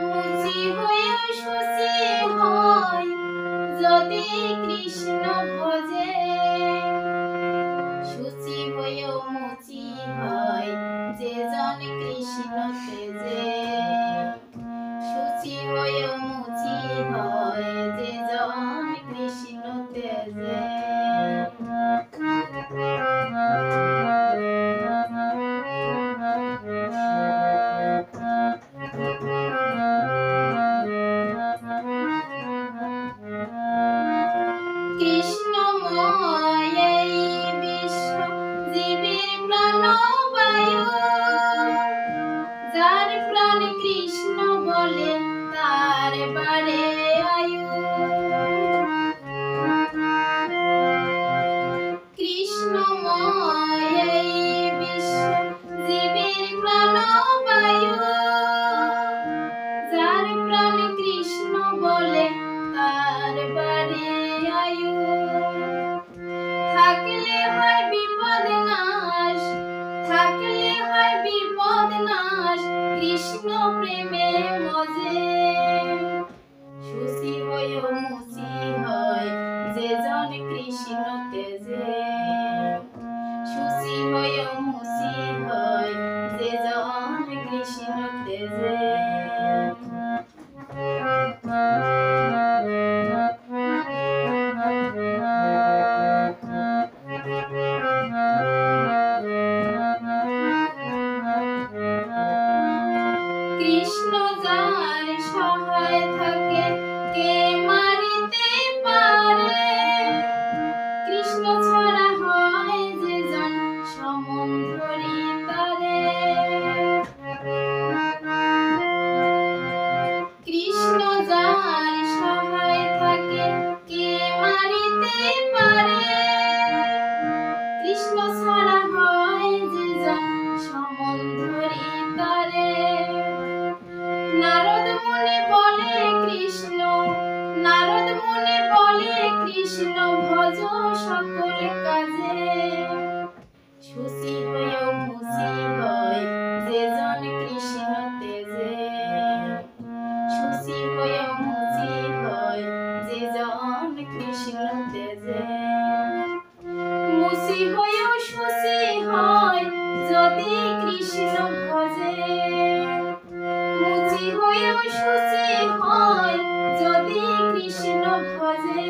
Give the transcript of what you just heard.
মুচি হয়েও শুচি হয় যদি কৃষ্ণ ভজে, শুচি হয়েও মুচি হয় যে জন কৃষ্ণ তেজে, শুচি হয়েও মুচি হয় যে জন কৃষ্ণ তেজে। কৃষ্ণময় এই বিশ্ব জীবের প্রাণবায়ু, যার প্রাণ কৃষ্ণ বলে তার বাড়ে আয়ু। কৃষ্ণময় এই বিশ্ব জীবের প্রাণবায়ু, যার প্রাণ কৃষ্ণ বলে তার বাড়ে আয়ু। থাকলে হয় বিপদ নাশ, থাকলে হয় বিপদ নাশ, কৃষ্ণ প্রেমে মজে। শুচি হয়েও মুচি হয় যে জন কৃষ্ণ তেজে, শুচি হয়েও মুচি হয় যে জন কৃষ্ণ তেজে। কৃষ্ণ যার সহায় থাকে কে মারিতে পারে, কৃষ্ণ ছাড়া হয় যে জন সমন্ধরি তারে। কৃষ্ণ যার সহায় থাকে কে মারিতে পারে, কৃষ্ণ ছাড়া হয় যে জন সমন্ধরি তারে। নারদ মুনি বলে কৃষ্ণ, নারদ মুনি বলে কৃষ্ণ ভজ সকল কাজে। শুচি হয়েও মুচি হয় যে জন কৃষ্ণ তেজে, শুচি হয়েও মুচি হয় যে জন কৃষ্ণ তেজে। মুচি হয়েও শুচি হয় যদি কৃষ্ণ ভজে, মুচি হয়েও শুচি হয় যদি কৃষ্ণ ভজে।